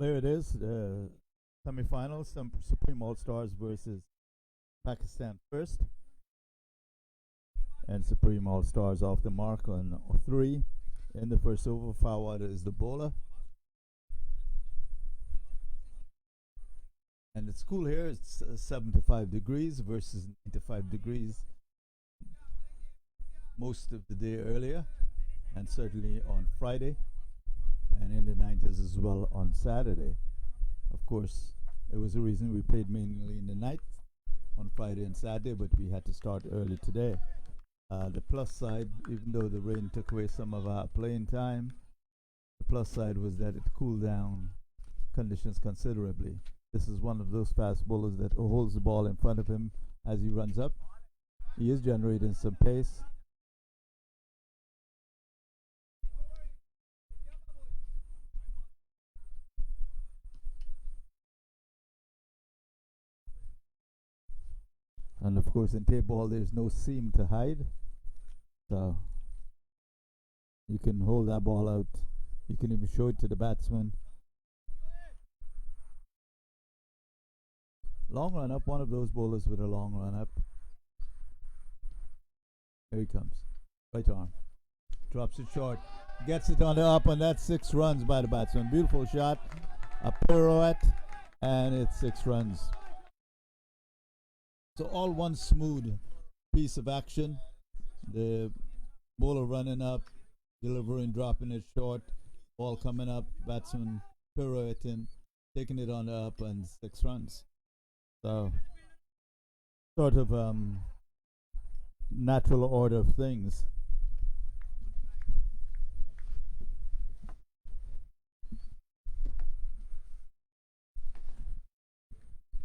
There it is, the semifinals, some Supreme All Stars versus Pakistan first, and Supreme All Stars off the mark on three. In the first over, Fawad is the bowler. And it's cool here, it's 75 degrees versus 95 degrees most of the day earlier, and certainly on Friday, and in the 90s as well on Saturday. Of course, it was a reason we played mainly in the night on Friday and Saturday, but we had to start early today. The plus side, even though the rain took away some of our playing time, the plus side was that it cooled down conditions considerably. This is one of those fast bowlers that holds the ball in front of him as he runs up. He is generating some pace. And of course, in tape ball, there's no seam to hide. So you can hold that ball out. You can even show it to the batsman. Long run up, one of those bowlers with a long run up. Here he comes. Right arm. Drops it short. Gets it on the up, and that's 6 runs by the batsman. Beautiful shot. A pirouette, and it's 6 runs. So all one smooth piece of action. The bowler running up, delivering, dropping it short, ball coming up, batsman pirouetting, taking it on the up, and 6 runs. So sort of natural order of things.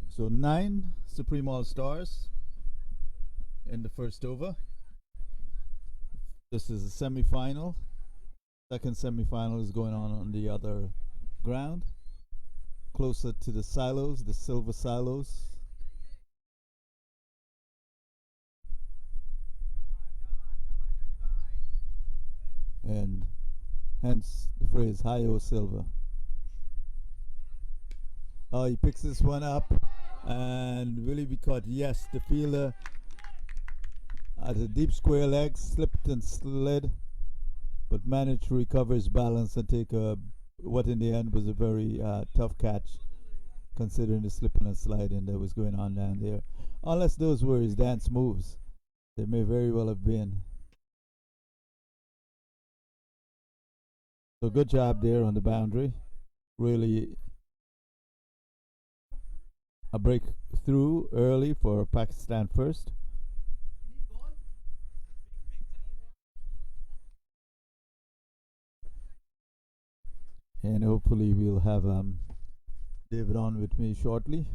So 9 Supreme All Stars in the first over. This is a semi-final. Second semi-final is going on the other ground, closer to the silos, the silver silos. And hence the phrase "Hi-O Silver." Oh, he picks this one up, and will he be caught? Yes, the fielder at a deep square leg slipped and slid, but managed to recover his balance and take what in the end was a very tough catch, considering the slipping and sliding that was going on down there. Unless those were his dance moves, they may very well have been. So good job there on the boundary. Really a breakthrough early for Pakistan first. And hopefully we'll have David on with me shortly.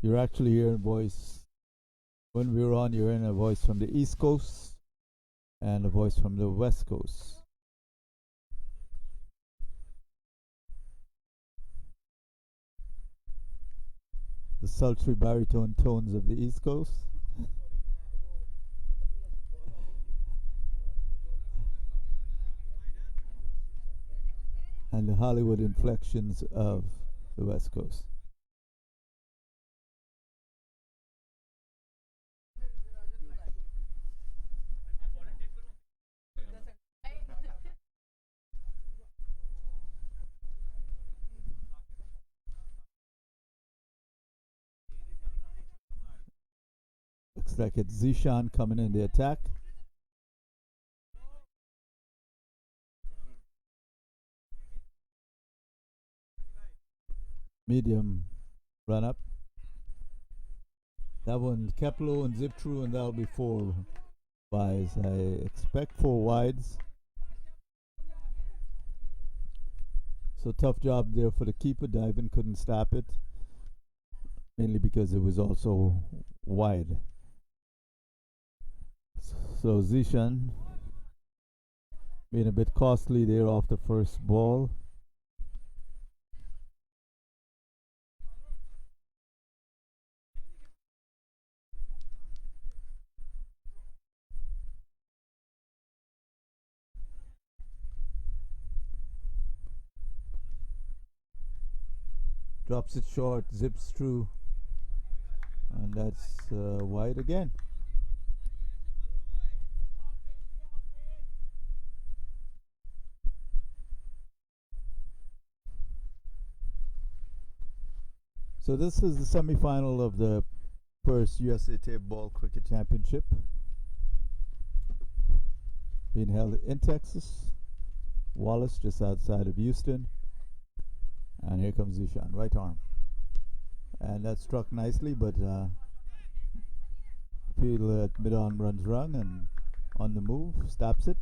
You're actually hearing voice. When we're on, you're hearing a voice from the East Coast and a voice from the West Coast. The sultry baritone tones of the East Coast. And the Hollywood inflections of the West Coast. Looks like it's Zishan coming in the attack. Medium run up. That one kept low and zipped through, and that'll be 4 buys. I expect 4 wides. So tough job there for the keeper. Diving couldn't stop it, mainly because it was also wide. So Zishan being a bit costly there off the first ball. Drops it short, zips through, and that's wide again. So this is the semi-final of the first USA Tapeball Cricket Championship, being held in Texas, Wallace, just outside of Houston. And here comes Zishan, right arm. And that struck nicely, but field at mid-on runs wrong and on the move, stops it.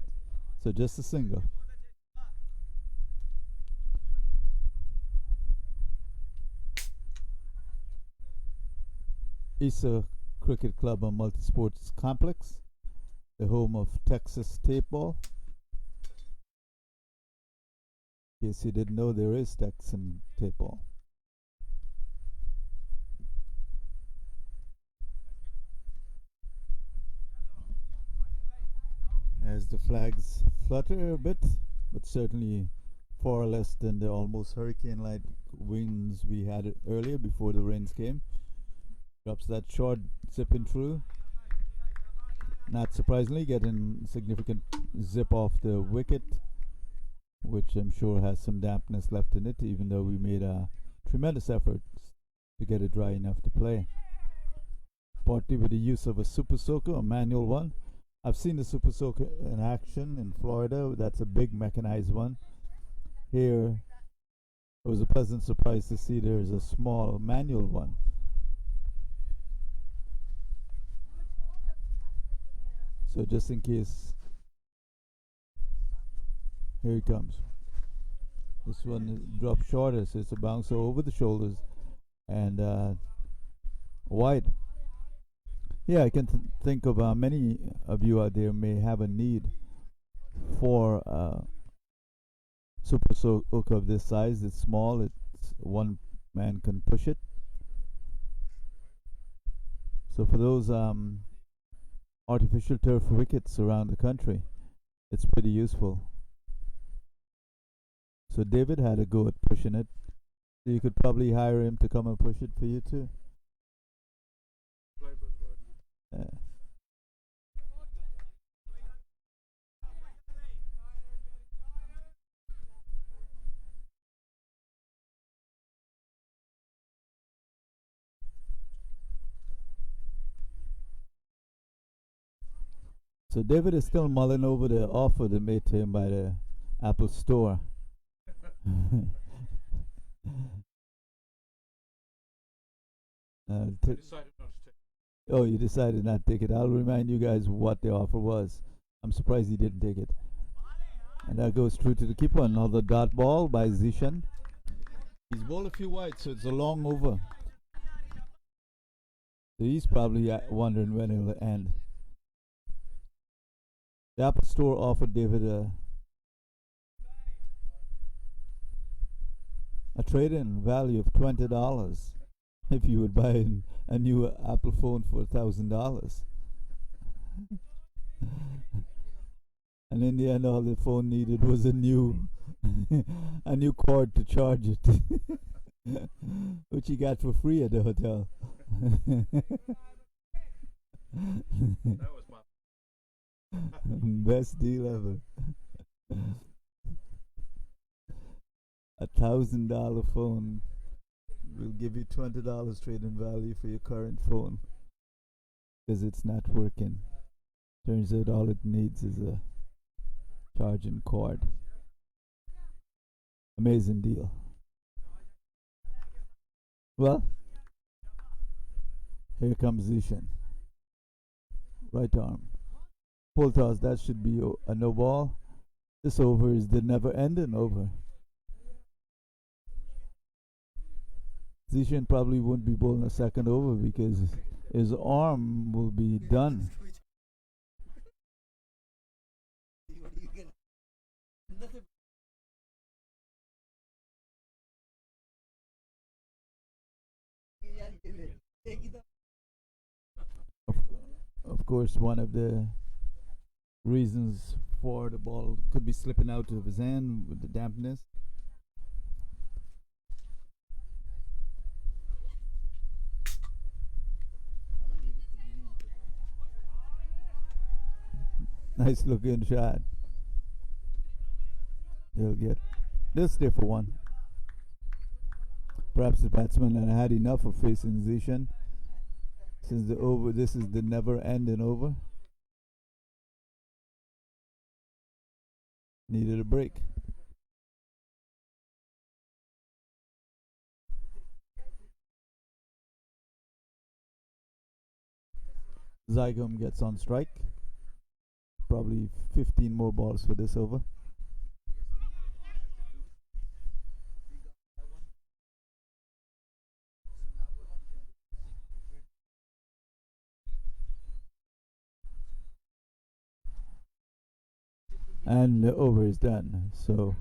So just a single. Issa Cricket Club and Multisports Complex, the home of Texas Tapeball. In case you didn't know, there is Texan Tapeball. As the flags flutter a bit, but certainly far less than the almost hurricane-like winds we had earlier before the rains came. Drops that short, zipping through. Not surprisingly, getting significant zip off the wicket, which I'm sure has some dampness left in it, even though we made a tremendous effort to get it dry enough to play. Partly with the use of a super soaker, a manual one. I've seen the super soaker in action in Florida. That's a big mechanized one. Here, it was a pleasant surprise to see there's a small manual one. So just in case, here he comes. This one dropped shorter, so it's a bouncer over the shoulders and wide. Yeah, I can think of many of you out there may have a need for super soaker of this size. It's small. It's one man can push it. So for those artificial turf wickets around the country, it's pretty useful. So David had a go at pushing it. So you could probably hire him to come and push it for you too. Yeah. So David is still mulling over the offer that made to him by the Apple Store. Oh, you decided not to take it. I'll remind you guys what the offer was. I'm surprised he didn't take it. And that goes through to the keeper. Another dot ball by Zishan. He's bowled a few wide, so it's a long over. So he's probably wondering when it'll end. The Apple Store offered David a trade-in value of $20 if you would buy a new Apple phone for $1,000. And in the end, all the phone needed was a new a new cord to charge it, which he got for free at the hotel. That was my best deal ever. $1,000 phone will give you $20 trade-in value for your current phone because it's not working. Turns out all it needs is a charging cord. Amazing deal. Well, here comes Zishan. Right arm. Full toss, that should be a no ball. This over is the never ending over. Zishan probably won't be bowling a second over because his arm will be done. Of course, one of the reasons for the ball could be slipping out of his hand with the dampness. Nice looking shot. They'll stay for one. Perhaps the batsman had enough of facing Zishan since the over. This is the never-ending over. Needed a break. Zygum gets on strike. Probably 15 more balls for this over. And the over is done. So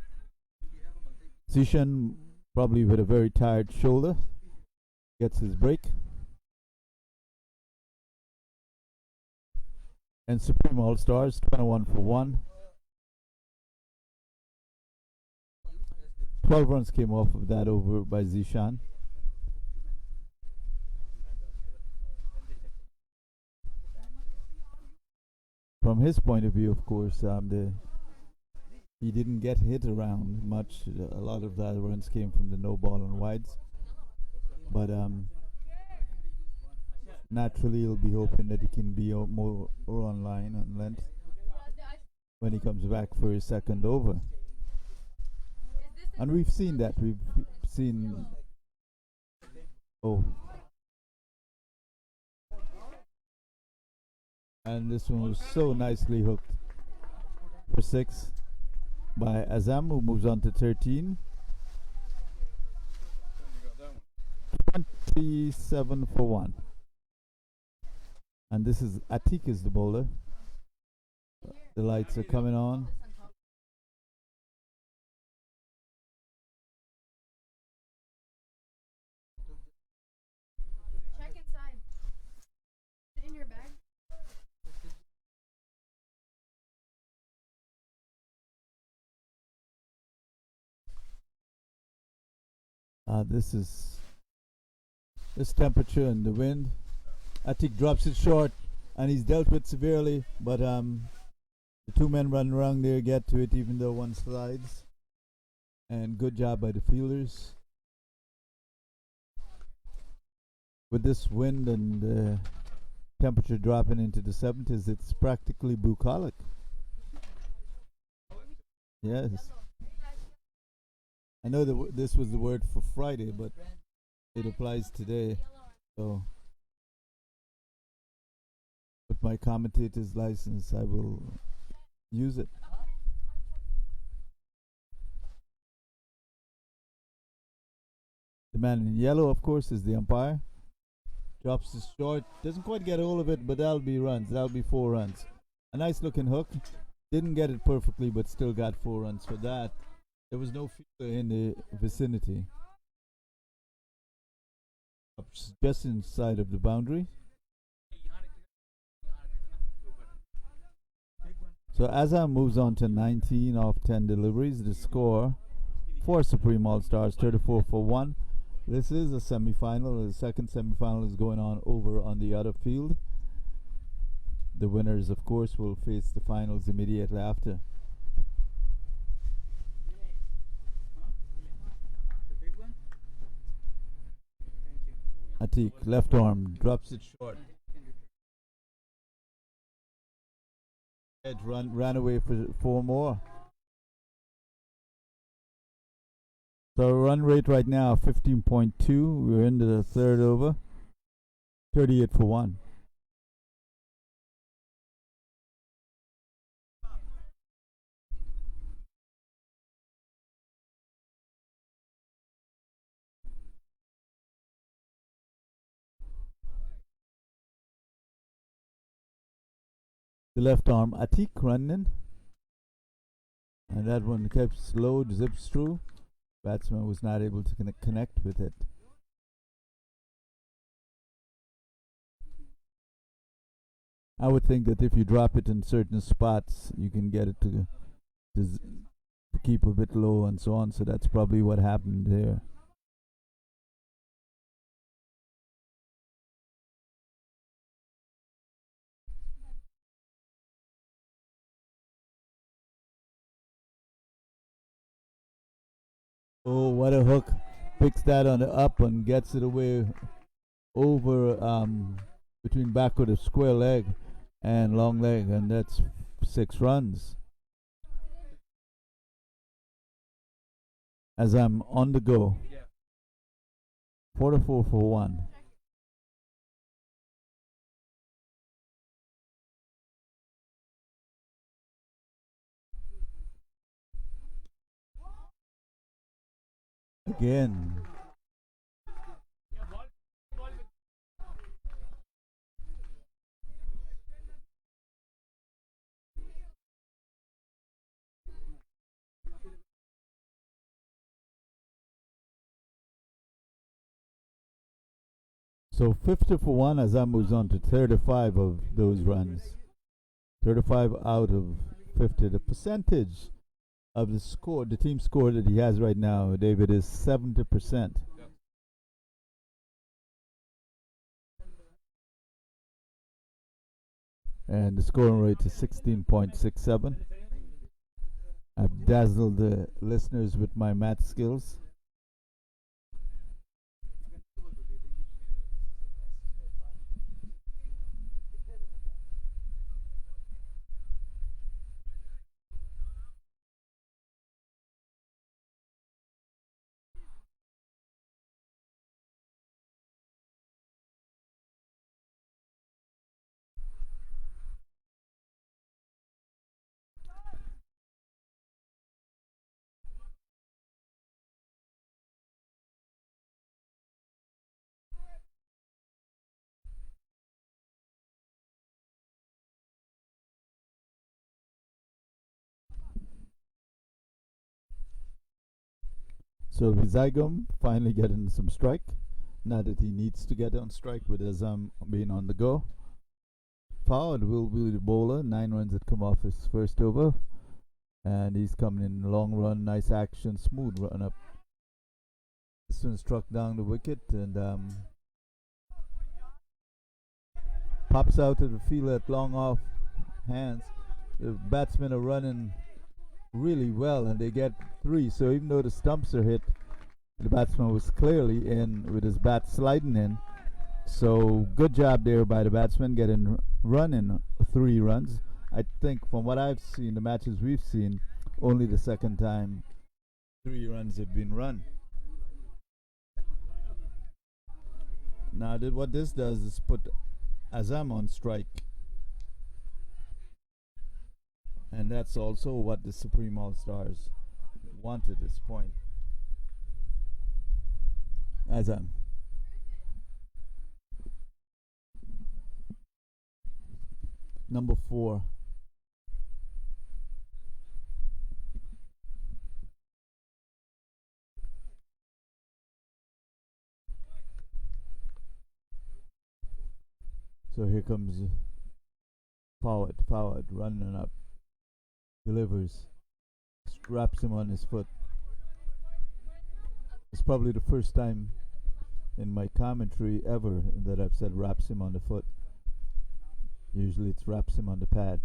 Zishan, probably with a very tired shoulder, gets his break. And Supreme All Stars, 21 for 1. 12 runs came off of that over by Zishan. From his point of view, of course, he didn't get hit around much. A lot of that runs came from the no ball and wides. But naturally, he'll be hoping that he can be more online and length when he comes back for his second over. And we've seen that. We've seen. Oh. And this one was so nicely hooked for 6 by Azam, who moves on to 13. 27 for 1. And this is Atik is the bowler. The lights are coming on. Check inside. Is it in your bag? This temperature and the wind. Atik drops it short, and he's dealt with severely. But the two men run around there, get to it, even though one slides. And good job by the fielders. With this wind and temperature dropping into the 70s, it's practically bucolic. Yes. I know that this was the word for Friday, but it applies today. So, with my commentator's license, I will use it. The man in yellow, of course, is the umpire. Drops it short. Doesn't quite get all of it, but that'll be runs. That'll be 4 runs. A nice looking hook. Didn't get it perfectly, but still got 4 runs for that. There was no fielder in the vicinity. Just inside of the boundary. So Azam moves on to 19 off 10 deliveries. The score for Supreme All Stars, 34 for 1. This is a semi-final. The second semi-final is going on over on the other field. The winners, of course, will face the finals immediately after. Atik, left arm, drops it short. Edge ran away for 4 more. So run rate right now 15.2. We're into the third over. 38 for 1. The left arm Atik running. And that one kept slow, zips through. Batsman was not able to connect with it. I would think that if you drop it in certain spots, you can get it to keep a bit low and so on. So that's probably what happened there. Oh, what a hook. Picks that on the up and gets it away over between backward of square leg and long leg, and that's 6 runs. As I'm on the go, 4 for 1. Again. So 50 for 1 as I moves on to 35 of those runs. 35 out of 50. The percentage of the score, the team score that he has right now, David, is 70%. And the scoring rate is 16.67. I've dazzled the listeners with my math skills. So Vizagum finally getting some strike. Not that he needs to get on strike, but as I'm being on the go. Forward will be the bowler. 9 runs that come off his first over. And he's coming in long run, nice action, smooth run up. This one struck down the wicket and pops out of the field at long off hands. The batsmen are running really well and they get 3. So even though the stumps are hit, the batsman was clearly in with his bat sliding in. So good job there by the batsman getting running 3 runs. I think from what I've seen, the matches we've seen, only the second time 3 runs have been run. Now, what this does is put Azam on strike. And that's also what the Supreme All Stars want at this point. Azam. Number 4. So here comes forward, running up, delivers, straps him on his foot. It's probably the first time in my commentary ever that I've said wraps him on the foot. Usually it's wraps him on the pad.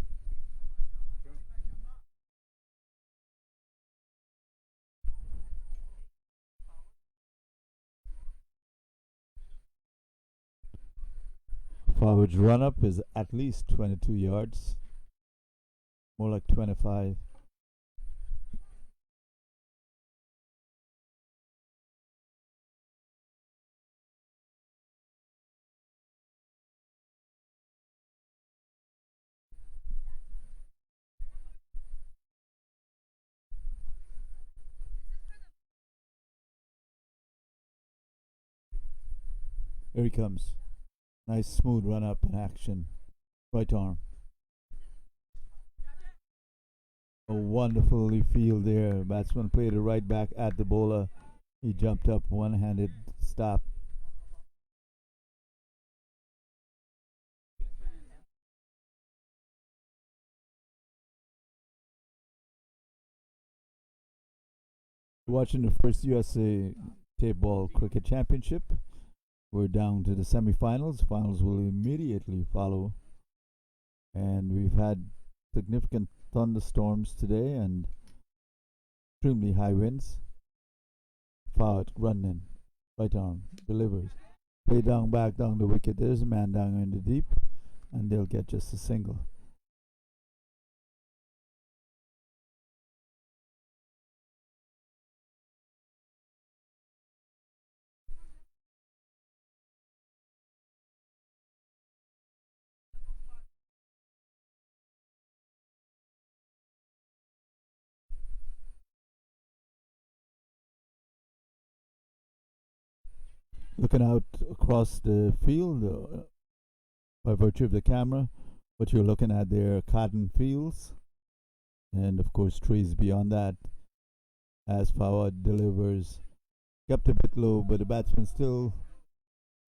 Forward's run up is at least 22 yards, more like 25. Here he comes. Nice smooth run up in action. Right arm. A wonderfully field there. Batsman played it right back at the bowler. He jumped up, one-handed stop. Watching the first USA Tapeball Cricket Championship. We're down to the semifinals. Finals will immediately follow. And we've had significant thunderstorms today and extremely high winds. Forward, running, right arm, delivers. Play down, back down the wicket. There's a man down in the deep, and they'll get just a single. Looking out across the field by virtue of the camera, what you're looking at there are cotton fields, and of course trees beyond that. As Fawad delivers, kept a bit low, but the batsman still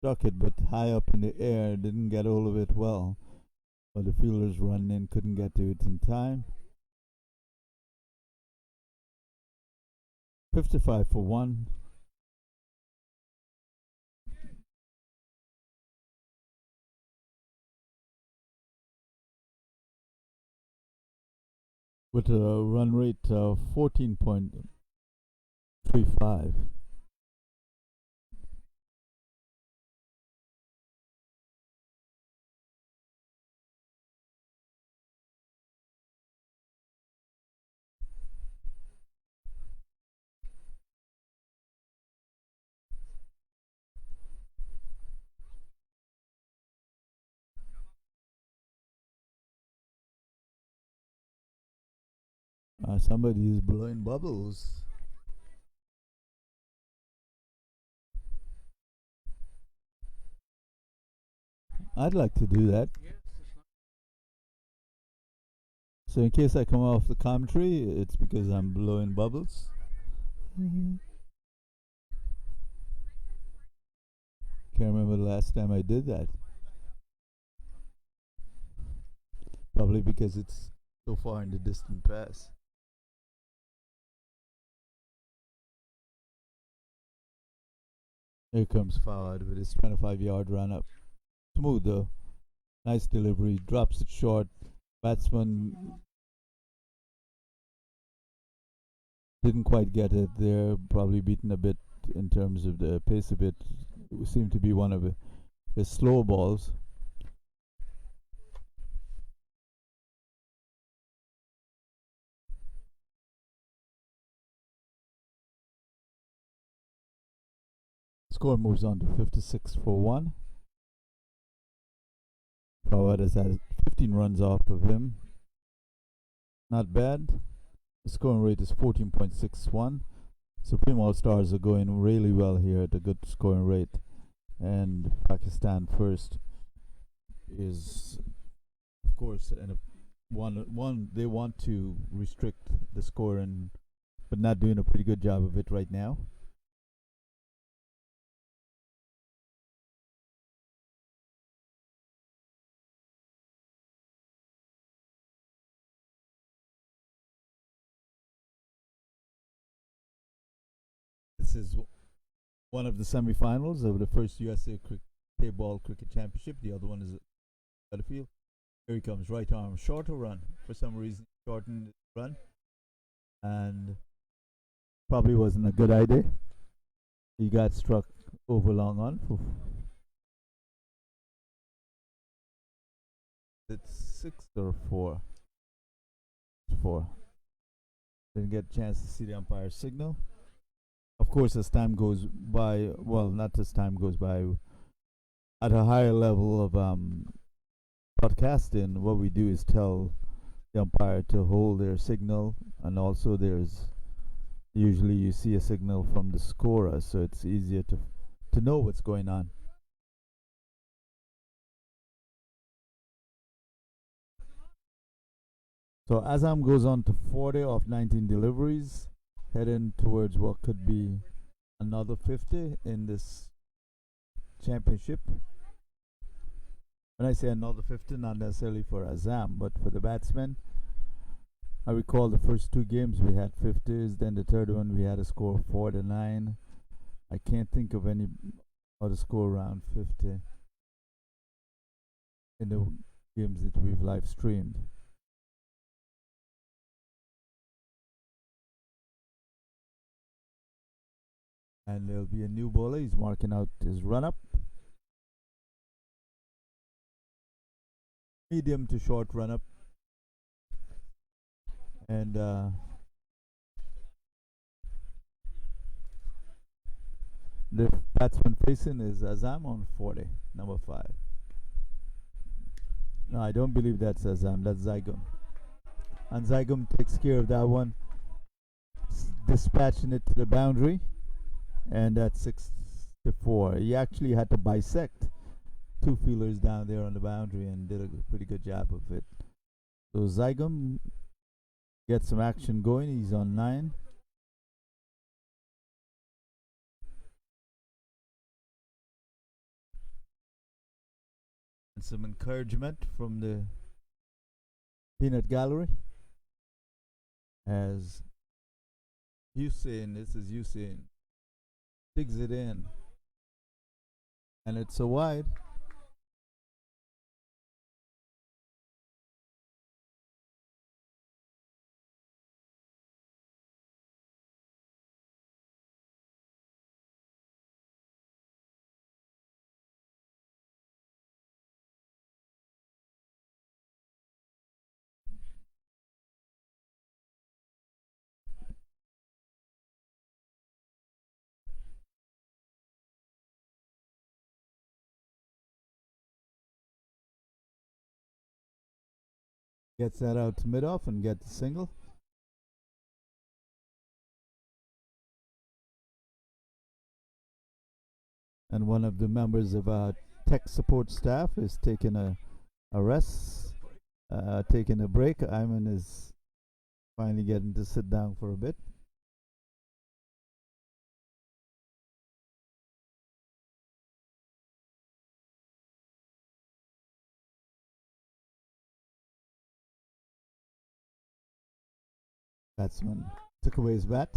struck it, but high up in the air, didn't get all of it well. But the fielders run in, couldn't get to it in time. 55 for 1. With a run rate of 14.35. Somebody is blowing bubbles. I'd like to do that. So in case I come off the commentary, it's because I'm blowing bubbles. Can't remember the last time I did that. Probably because it's so far in the distant past. Here comes Fawad with his 25-yard run up. Smooth though. Nice delivery. Drops it short. Batsman didn't quite get it there. Probably beaten a bit in terms of the pace of it. It seemed to be one of his slow balls. Score moves on to 56 for 1. Fawad has had 15 runs off of him. Not bad. The scoring rate is 14.61. Supreme All Stars are going really well here at a good scoring rate. And Pakistan first is, of course, one they want to restrict the scoring, but not doing a pretty good job of it right now. This is one of the semi-finals of the first USA Tapeball Cricket Championship. The other one is at Battlefield. Here he comes, right arm, shorter run. For some reason, shortened the run, and probably wasn't a good idea. He got struck over long on. Oof. It's 6 or 4. 4. Didn't get a chance to see the umpire's signal. Of course, as time goes by, well, not as time goes by, at a higher level of broadcasting, what we do is tell the umpire to hold their signal, and also there's usually you see a signal from the scorer, so it's easier to know what's going on. So Azam goes on to 40 of 19 deliveries, heading towards what could be another 50 in this championship. When I say another 50, not necessarily for Azam, but for the batsmen. I recall the first 2 games we had 50s, then the third one we had a score of 49. I can't think of any other score around 50 in the games that we've live streamed. And there'll be a new bowler. He's marking out his run up. Medium to short run up. And the batsman facing is Azam on 40, number 5. No, I don't believe that's Azam. That's Zygum. And Zygum takes care of that one, dispatching it to the boundary. And that's 6-4. He actually had to bisect two fielders down there on the boundary and did a pretty good job of it. So Zygum gets some action going. He's on 9. And some encouragement from the peanut gallery as Hussein, this is Hussein, digs it in. And it's a wide. Gets that out to mid-off and gets a single. And one of the members of our tech support staff is taking a rest, taking a break. Ayman is finally getting to sit down for a bit. Batsman took away his bat,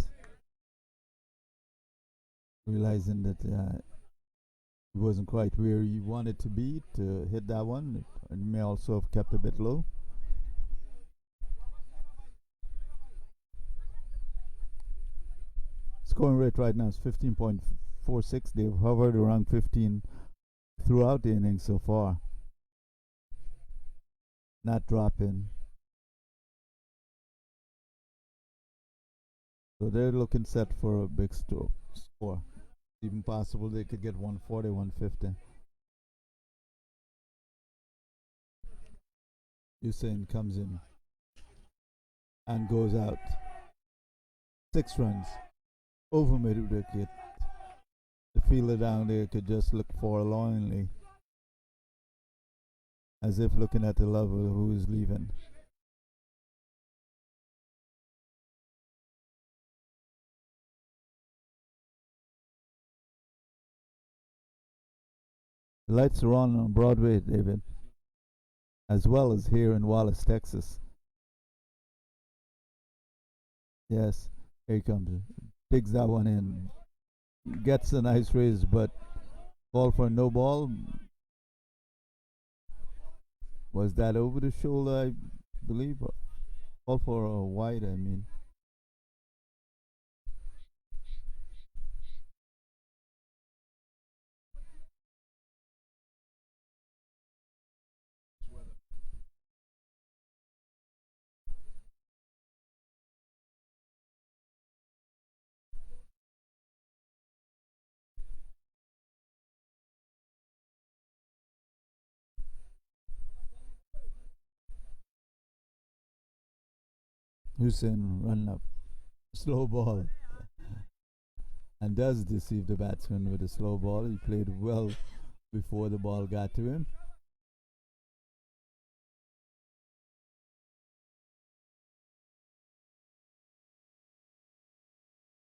realizing that he wasn't quite where he wanted to be to hit that one. It may also have kept a bit low. Scoring rate right now is 15.46. They've hovered around 15 throughout the innings so far. Not dropping. So they're looking set for a big score. Even possible they could get 140, 150. Hussein comes in and goes out. 6 runs over mid wicket. The fielder down there could just look forlornly, as if looking at the lover who is leaving. The lights are on Broadway, David, as well as here in Wallace, Texas. Yes, here he comes. Digs that one in. Gets a nice raise, but call for no ball. Was that over the shoulder, I believe? Call for a wide, I mean. Hussein run up. Slow ball. And does deceive the batsman with a slow ball. He played well before the ball got to him.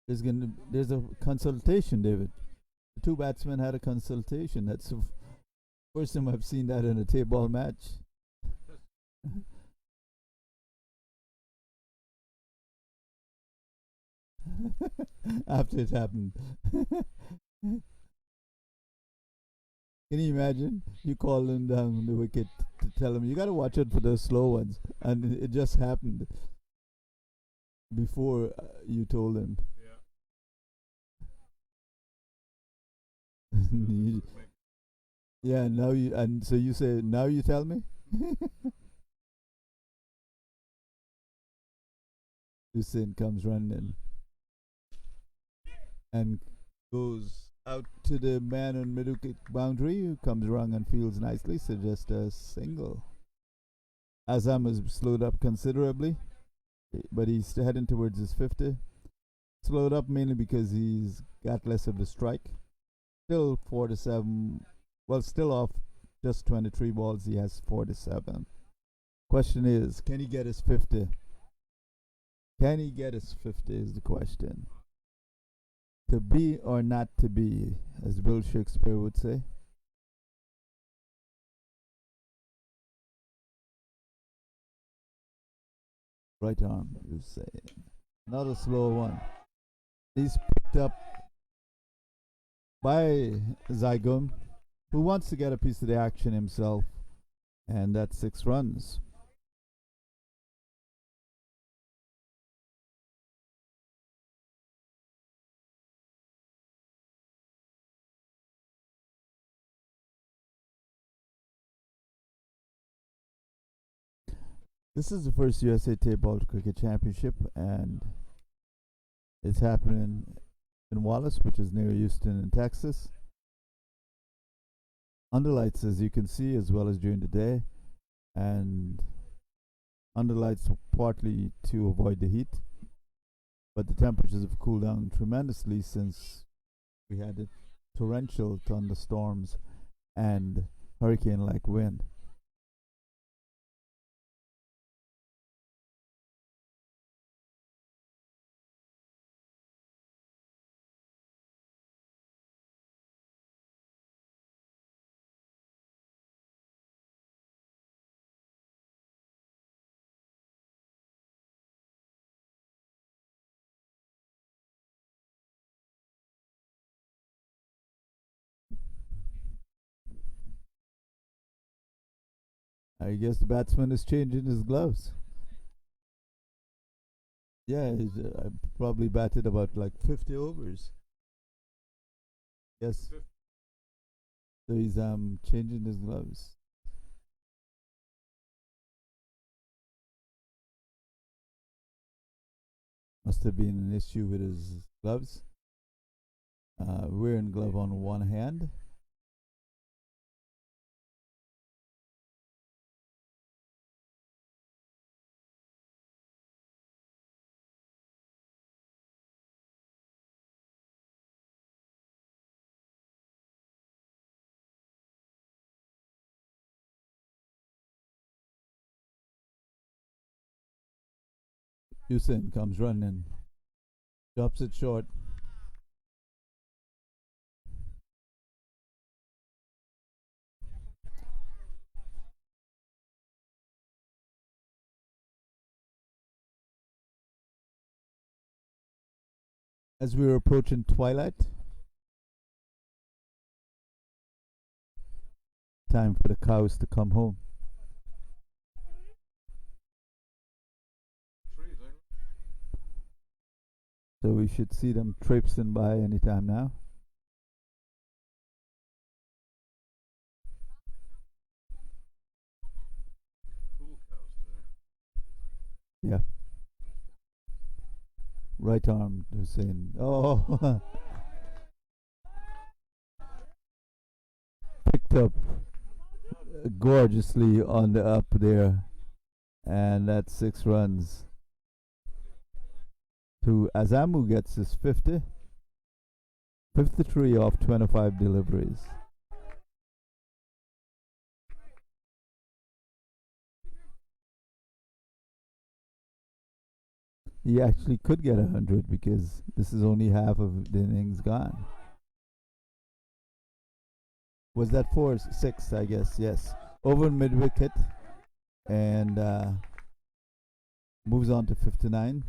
There's a consultation, David. The two batsmen had a consultation. That's the first time I've seen that in a Tapeball match. After it happened. Can you imagine? You call them down the wicket to tell them you got to watch out for the slow ones, and it just happened before you told them. You- yeah, now you and so you say now you tell me. Hussein comes running and goes out to the man on middle kick boundary who comes around and fields nicely, so just a single. Azam has slowed up considerably, but he's heading towards his 50. Slowed up mainly because he's got less of the strike. Still 47, well, still off just 23 balls. He has 47. Question is, can he get his 50? Can he get his 50 is the question. To be or not to be, as Bill Shakespeare would say. Right arm, you say. Not a slow one. He's picked up by Zygum, who wants to get a piece of the action himself, and that's 6 runs. This is the first USA Tapeball Cricket Championship, and it's happening in Wallace, which is near Houston in Texas. Under lights, as you can see, as well as during the day, and under lights partly to avoid the heat, but the temperatures have cooled down tremendously since we had the torrential thunderstorms and hurricane-like wind. I guess the batsman is changing his gloves. Yeah, he's probably batted about like 50 overs. Yes, so he's changing his gloves. Must have been an issue with his gloves. Wearing glove on one hand. Houston comes running, drops it short. As we were approaching twilight, time for the cows to come home. So we should see them traipsing by anytime now. Yeah. Right arm, Hussein. Oh, picked up gorgeously on the up there. And that's 6 runs. To Azamu gets his 50. 53 off 25 deliveries. He actually could get 100 because this is only half of the innings gone. Was that 4, 6? I guess yes. Over mid wicket and moves on to 59.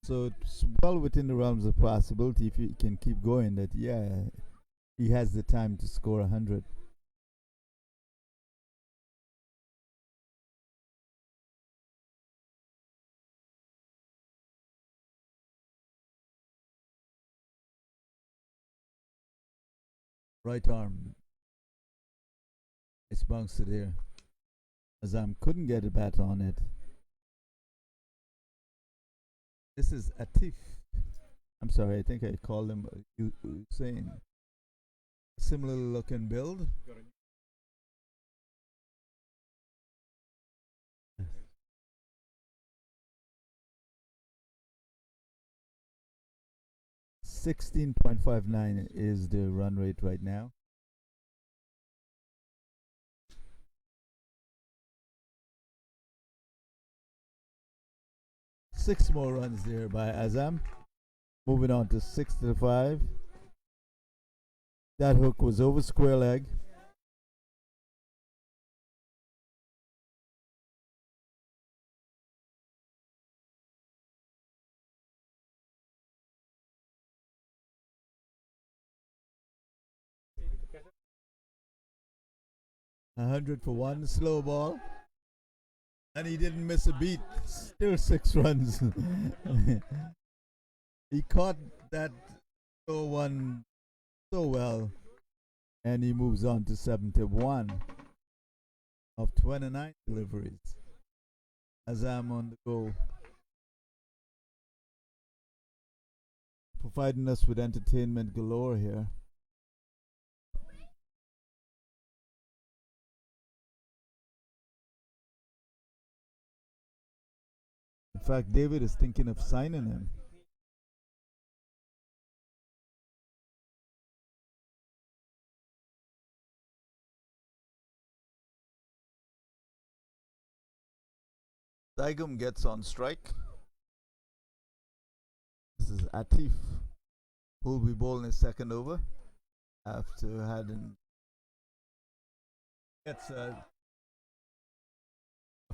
So it's well within the realms of possibility if he can keep going. That yeah, he has the time to score 100. Right arm. It's bounced it here. Azam couldn't get a bat on it. This is Atif. I'm sorry, I think I called him Hussein. Similar look and build. 16.59 is the run rate right now. Six more runs there by Azam. Moving on to 6 to 5. That hook was over square leg. A 100 for 1 slow ball. And he didn't miss a beat. Still 6 runs. He caught that slow one so well. And he moves on to 7 to 1 of 29 deliveries. Azam on the go, providing us with entertainment galore here. In fact, David is thinking of signing him. Daigum gets on strike. This is Atif, who will be bowling his second over after having gets a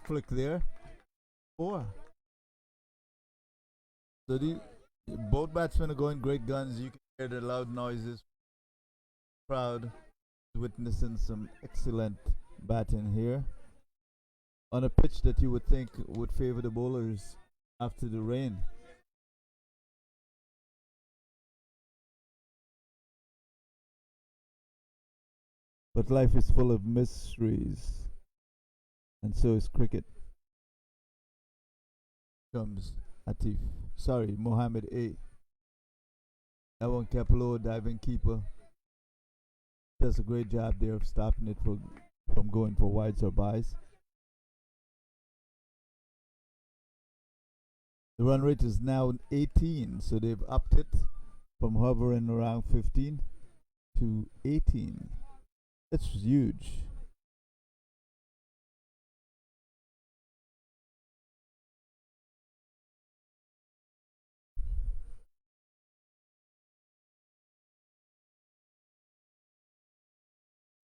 flick there. 4. So both batsmen are going great guns. You can hear the loud noises. Crowd witnessing some excellent batting here on a pitch that you would think would favor the bowlers after the rain. But life is full of mysteries, and so is cricket. Comes Atif. Sorry, Mohammed A. That one kept low, diving keeper. Does a great job there of stopping it from going for wides or byes. The run rate is now 18, so they've upped it from hovering around 15 to 18. That's huge.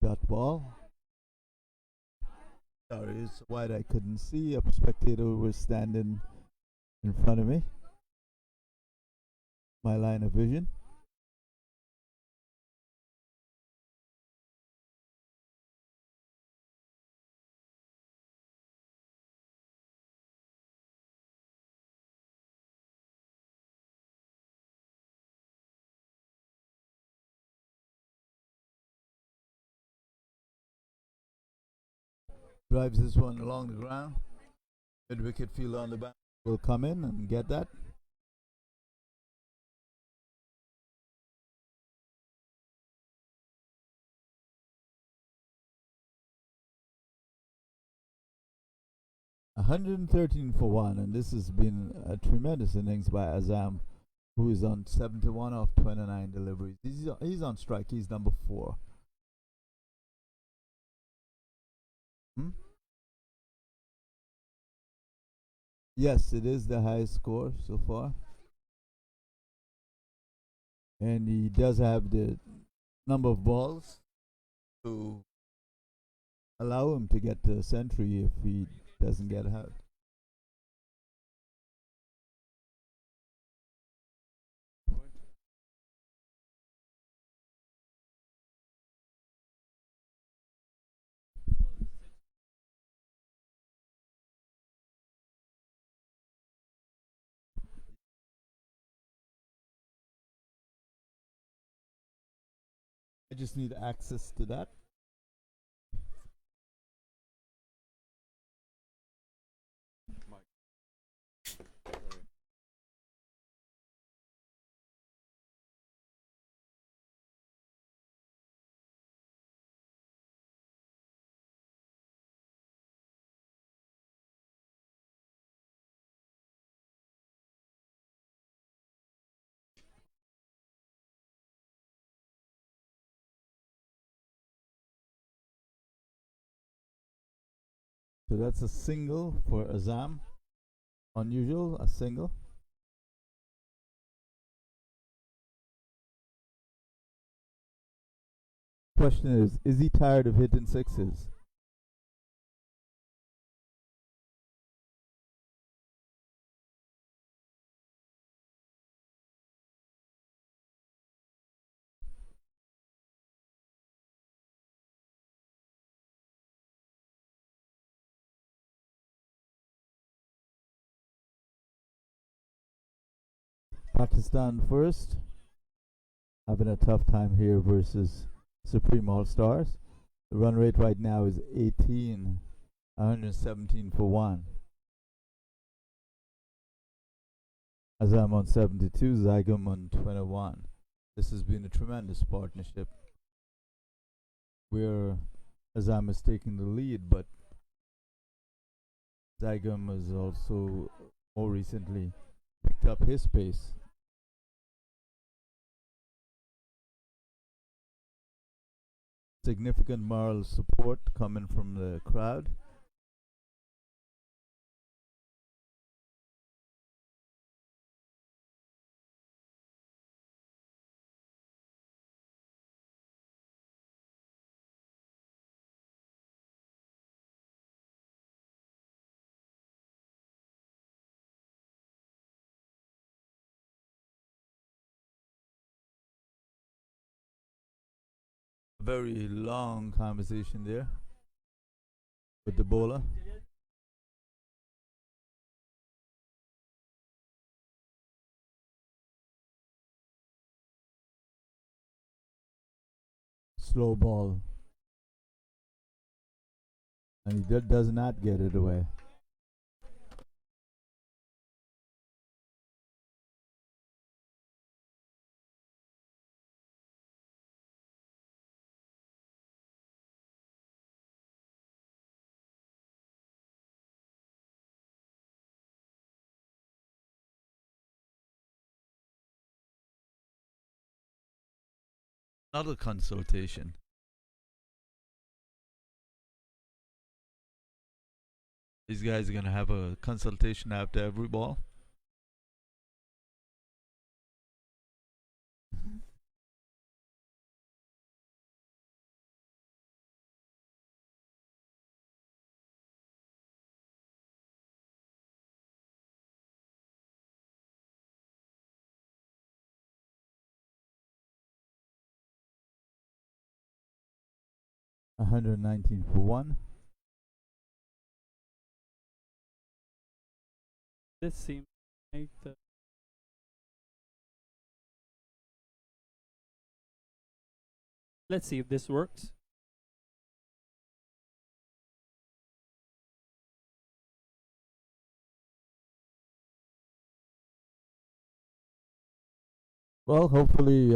Dot ball. Sorry, it's wide I couldn't see. A spectator was standing in front of me. My line of vision. Drives this one along the ground. Mid wicket fielder on the back will come in and get that. $113 for 1, and this has been a tremendous innings by Azam, who is on 71 of 29 deliveries. He's on strike. He's number 4. Yes, it is the highest score so far. And he does have the number of balls to allow him to get to a century if he doesn't get out. I just need access to that. So that's a single for Azam. Unusual, a single. Question is he tired of hitting sixes? Pakistan first, having a tough time here versus Supreme All Stars. The run rate right now is 18, 117 for 1. Azam on 72, Zygum on 21. This has been a tremendous partnership where Azam is taking the lead, but Zygum has also more recently picked up his pace. Significant moral support coming from the crowd. Very long conversation there with the bowler. Slow ball. And he does not get it away. Another consultation. These guys are going to have a consultation after every ball. $119 for 1. This seems like the let's see if this works. Well, hopefully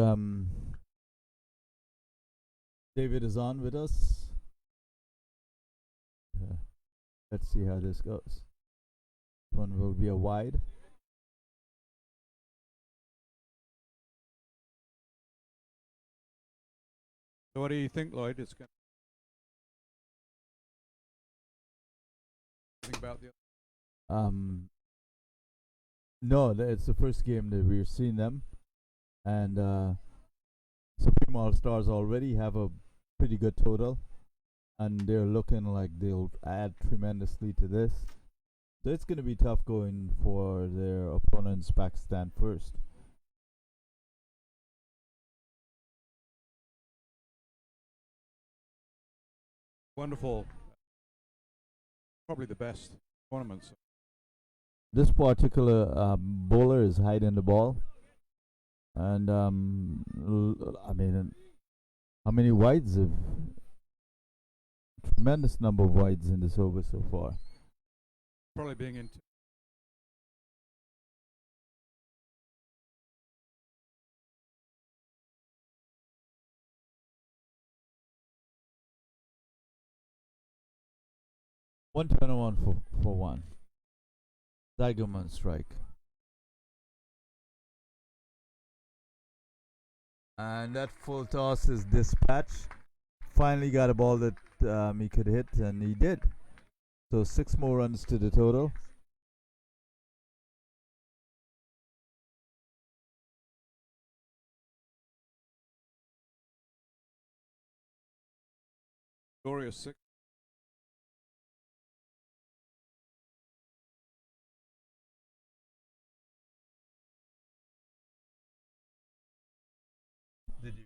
David is on with us. Let's see how this goes. This one will be a wide. So what do you think, Lloyd? It's going to think about the No, it's the first game that we're seeing them, and Supreme All Stars already have a pretty good total, and they're looking like they'll add tremendously to this. So it's going to be tough going for their opponents, Pakistan first. wonderful, probably the best tournaments. This particular bowler is hiding the ball, and I mean, How many wides have tremendous number of wides in this over so far. Probably being into. One 21 for one. Tigerman strike. And that full toss is dispatched. Finally got a ball that he could hit, and he did. So 6 more runs to the total. Glorious 6. Did you?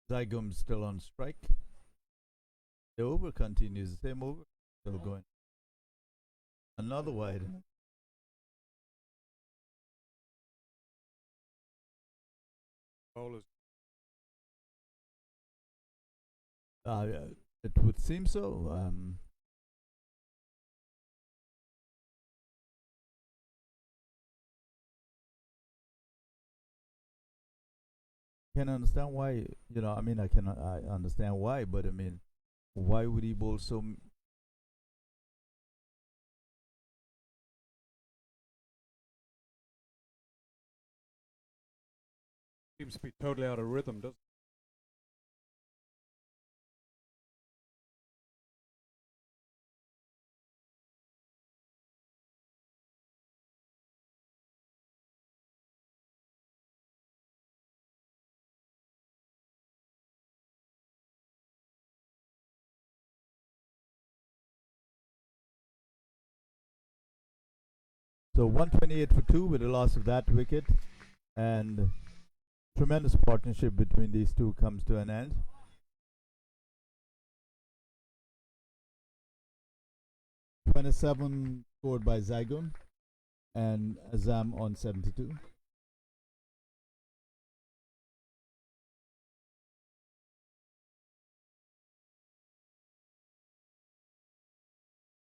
Zygum still on strike. The over continues. The same over. Still going. Another wide. Bowlers. Yeah, it would seem so. Can understand why. I mean, I understand why, but I mean, why would he bowl so? Seems to be totally out of rhythm, doesn't it? So 128 for 2 with the loss of that wicket, and tremendous partnership between these two comes to an end. .27 scored by Zygon and Azam on 72.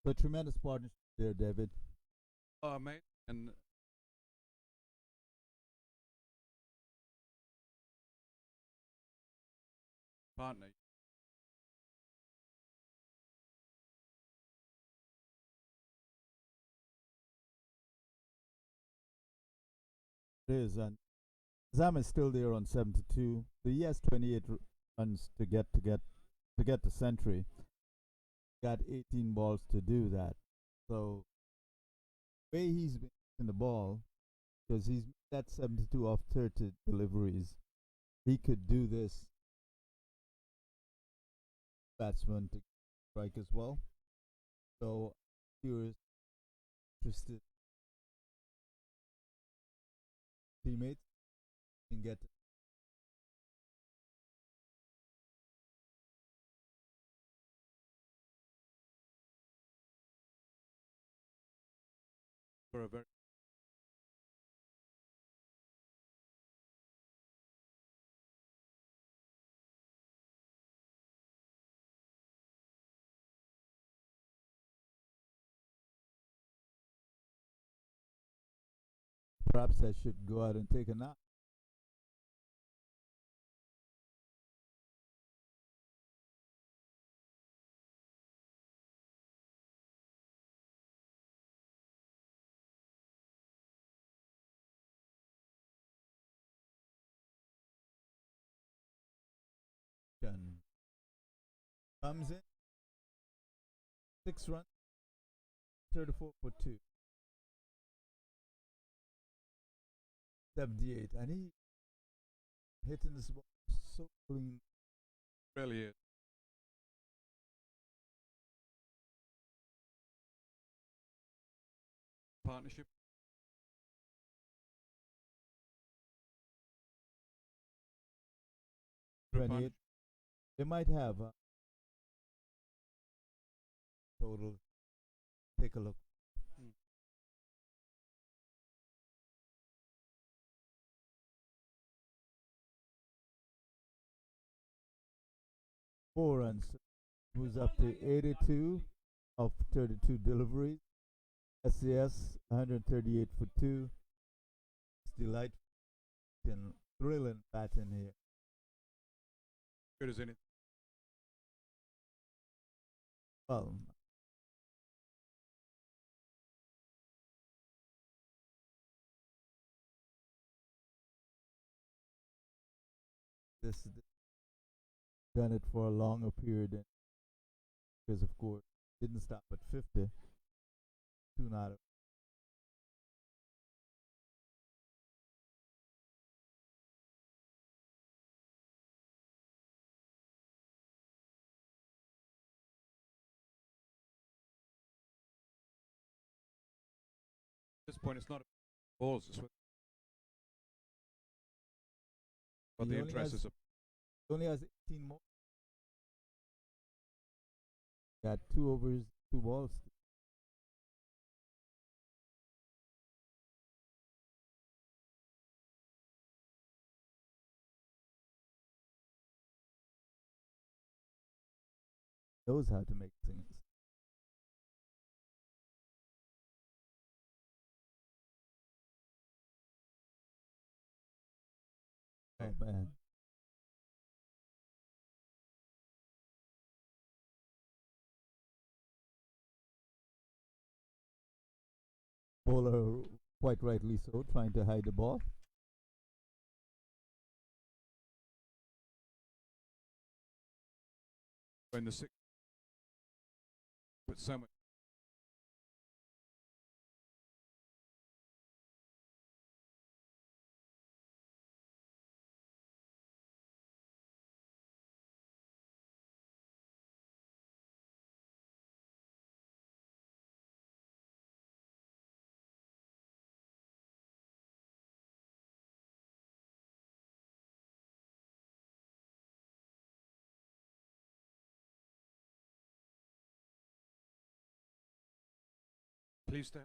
So tremendous partnership there, David. Oh, mate. And partner. It is, and Azam is still there on 72. So he has 28 runs to get the century. Got 18 balls to do that. So the way he's been in the ball, because he's that 72 off 30 deliveries, he could do this batsman to strike as well. So curious, interested teammates can get. For a very. Perhaps I should go out and take a nap. And comes in 6 runs, 34 for 2, 78, and he hitting this ball so clean. Really is. Partnership. Good 28, partnership. They might have total. Take a look. Hmm. 4 runs. Moves up to 82 of 32 deliveries. SCS 138 for 2. It's delightful and thrilling batting here. Good as anything. Well, this done it for a longer period because, of course, didn't stop at 50. 2 not. At this point, it's not balls. It's what He the only interest has, is. he only has 18 more. Got 2 overs, 2 balls. Knows how to make things. Oh man. Bowler, quite rightly so, trying to hide the ball. In the six, but so much. Please stay.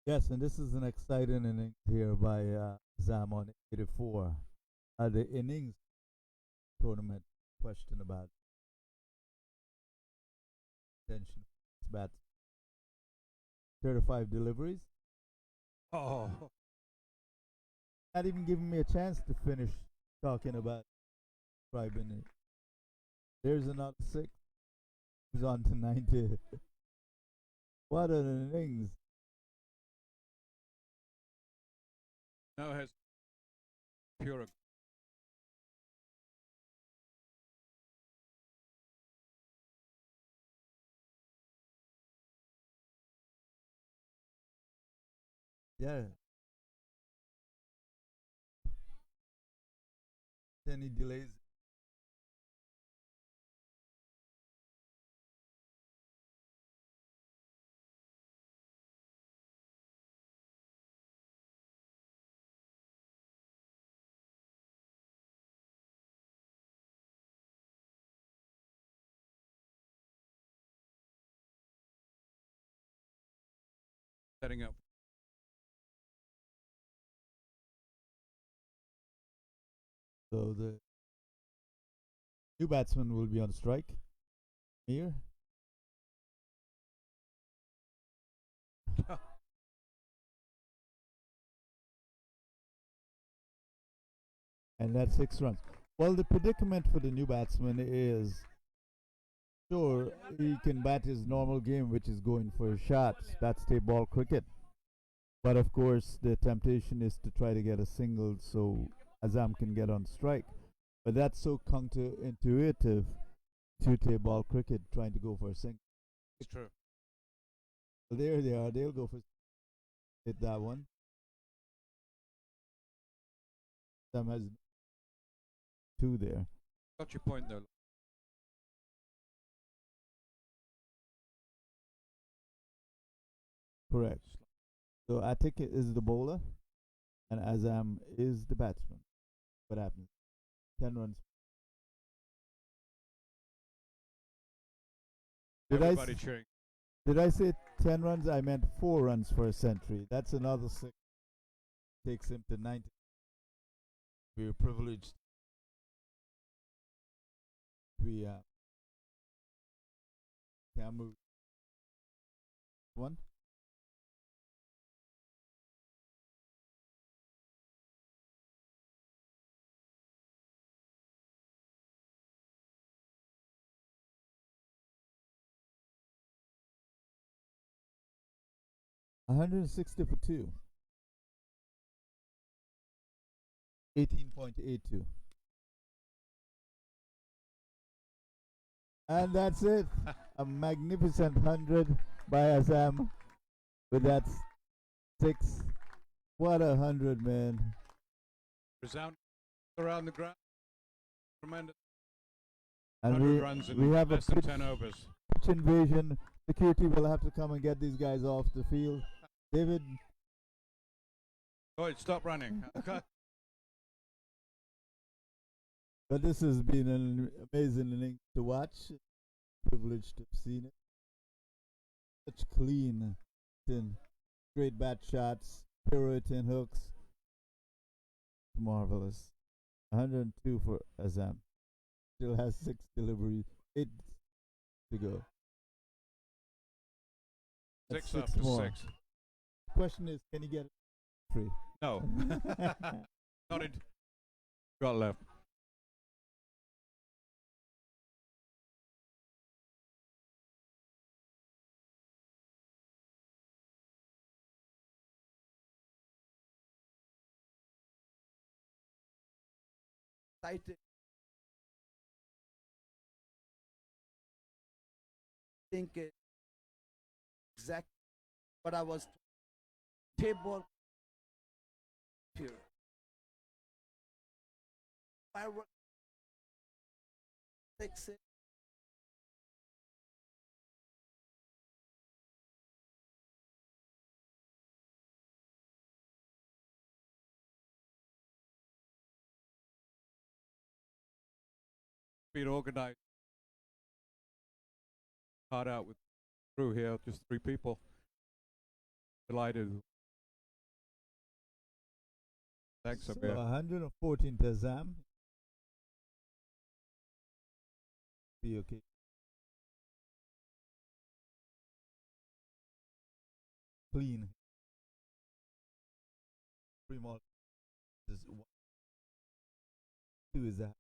Yes, and this is an exciting innings here by Zam on 84. The innings tournament question about attention bats. 35 deliveries. Oh, Not even giving me a chance to finish talking about describing it. There's another 6. Who's on to 90. What an innings. now has pure. Yeah. Then he delays. Setting up. So the new batsman will be on strike. Here. And that's 6 runs. Well, the predicament for the new batsman is sure he can bat his normal game, which is going for shots. That's Tapeball cricket. But of course, the temptation is to try to get a single so Azam can get on strike. But that's so counterintuitive to Tapeball cricket trying to go for a single. It's true. Well, there they are. They'll go for hit that one. Sam has 2 there. Got your point though. Correct. So Atik is the bowler, and Azam is the batsman. What happens? 10 runs. Did I, Everybody cheering. did I say 10 runs? I meant 4 runs for a century. That's another 6. Takes him to 90. We were privileged. We can move. One. $160 for 2. 18.82. And that's it. A magnificent 100 by Azam with that 6. What a 100, man. Resound around the ground. Tremendous. And 100 runs in we have a less than pitch, 10 overs. pitch invasion. Security will have to come and get these guys off the field. David. Lloyd, stop running. But this has been an amazing inning to watch. Privileged to have seen it. Such clean, straight bat shots, pirouetting hooks. Marvelous. 102 for Azam. Still has 6 deliveries, 8 to go. That's 6 after more. 6. Question is, can he get it free? No. Not it. Got left. Excited. Think it exactly what I was table here. Firework fix it. Been organized. Hard out with crew here, just 3 people. Delighted. Thanks, So Abir. 114 to Azam. Be okay. Clean. 3 more. Is 1. 2 is that.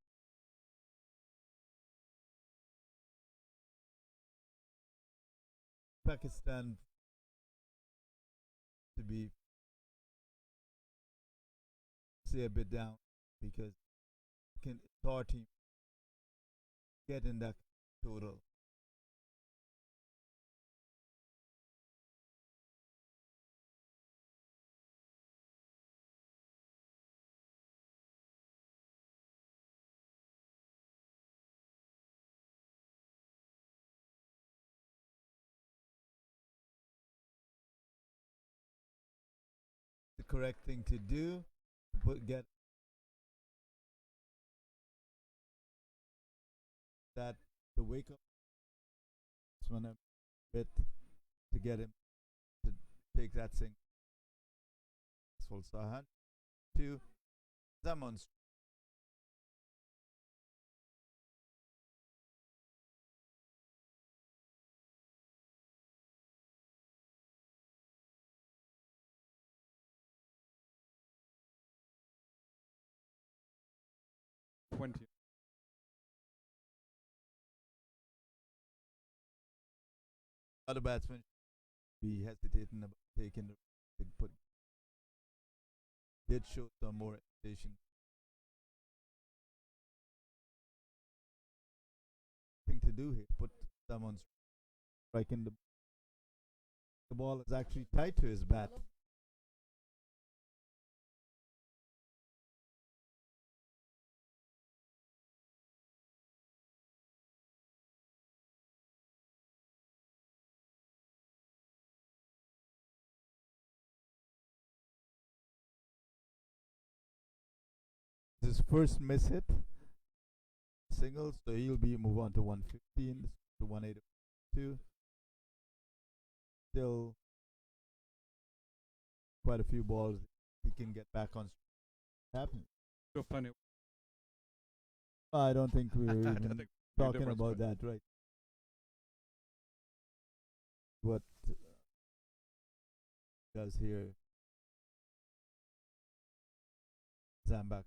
Pakistan to be say a bit down because can our team get in that total. The correct thing to do to get that to wake up when a bit to get him to take that thing. So Sahan to Zamon's. '20. Other batsmen be hesitating about taking the put did show some more hesitation. Thing to do here, put someone's striking the ball is actually tied to his bat. His first miss hit singles, so he'll be move on to 115 to 182. Still quite a few balls he can get back on. Happen. Still plenty. I don't think we're I don't even think talking difference, about but- that, right? What does here Zambak?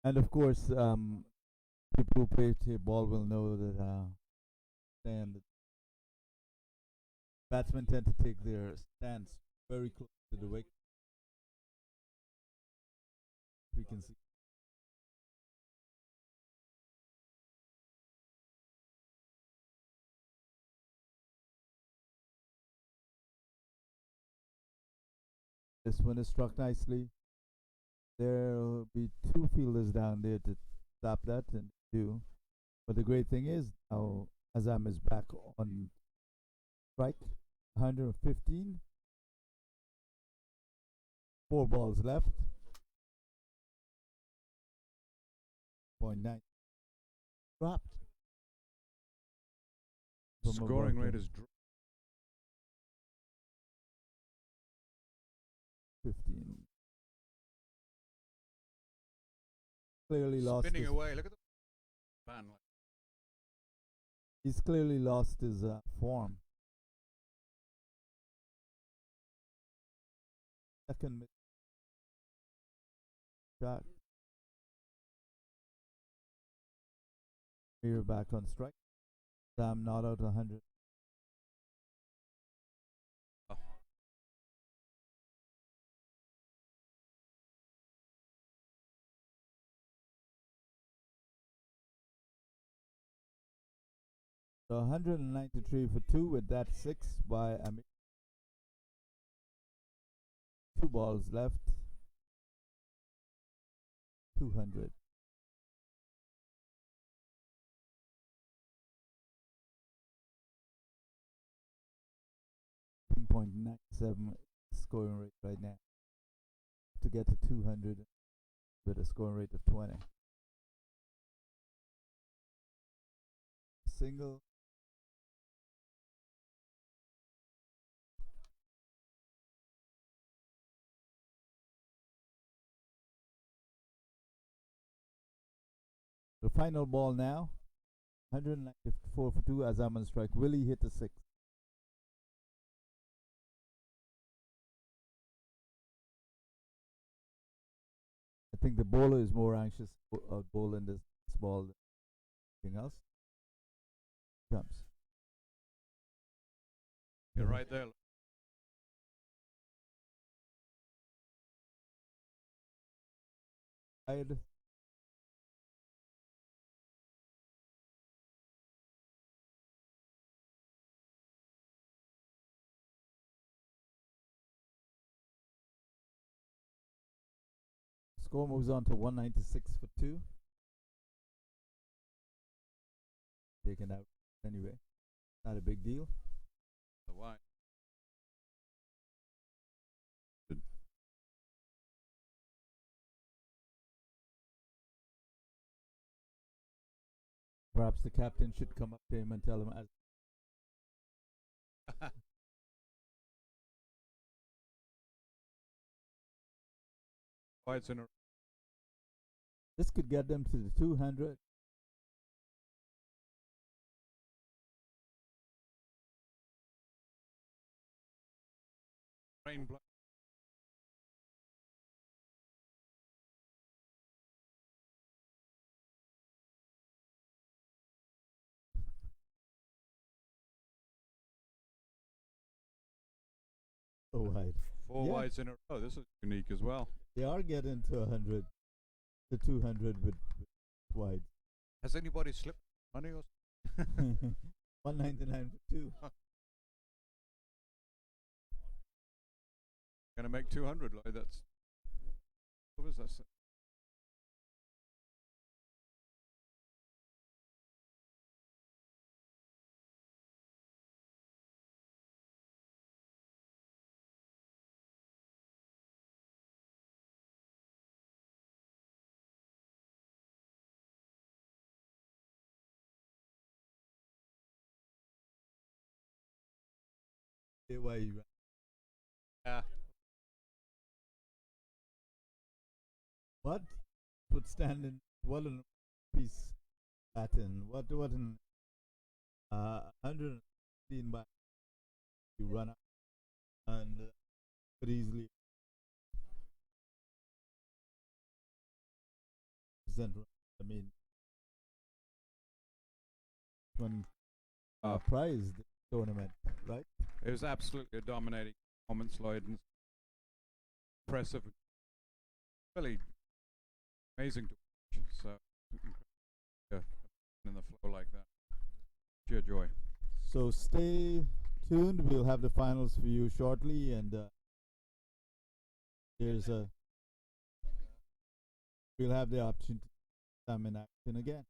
And of course, people who play ball will know that and the batsmen tend to take their stance very close to the wicket. We can see. This one is struck nicely. There will be two fielders down there to stop that and do. But the great thing is now Azam is back on strike. 115. 4 balls left. .9. Dropped. From Scoring about, rate is 15. Clearly lost spinning his, away. Look at the fan. he's clearly lost his form. Second shot. We're back on strike. Sam not out 100. Oh. So 193 for 2 with that 6 by Amit. 2 balls left. 200. .97 scoring rate right now. To get to 200 with a scoring rate of 20. Single. The final ball now. 194 for 2 as I'm on strike. Willie hit a 6. I think the bowler is more anxious bowling this ball than anything else. Comes. You're right there. Side. Score moves on to 196 for 2. Taken out anyway. Not a big deal. The wide. Perhaps the captain should come up to him and tell him as Wides in a this could get them to the 200. rain block. So wide. Four Yeah. wides in a row. This is unique as well. They are getting to 100, to 200 with wide. Has anybody slipped money or 199 for 2. gonna make 200? Like that's what was that? why you Yeah. what would stand in what in piece Latin? What in 115 by you run up and could easily present. I mean, one prize tournament, right? It was absolutely a dominating performance, Lloyd, and impressive. Really amazing to watch. So, yeah, in the flow like that. Sheer joy. So stay tuned. We'll have the finals for you shortly, and here's a. We'll have the opportunity to come in action again.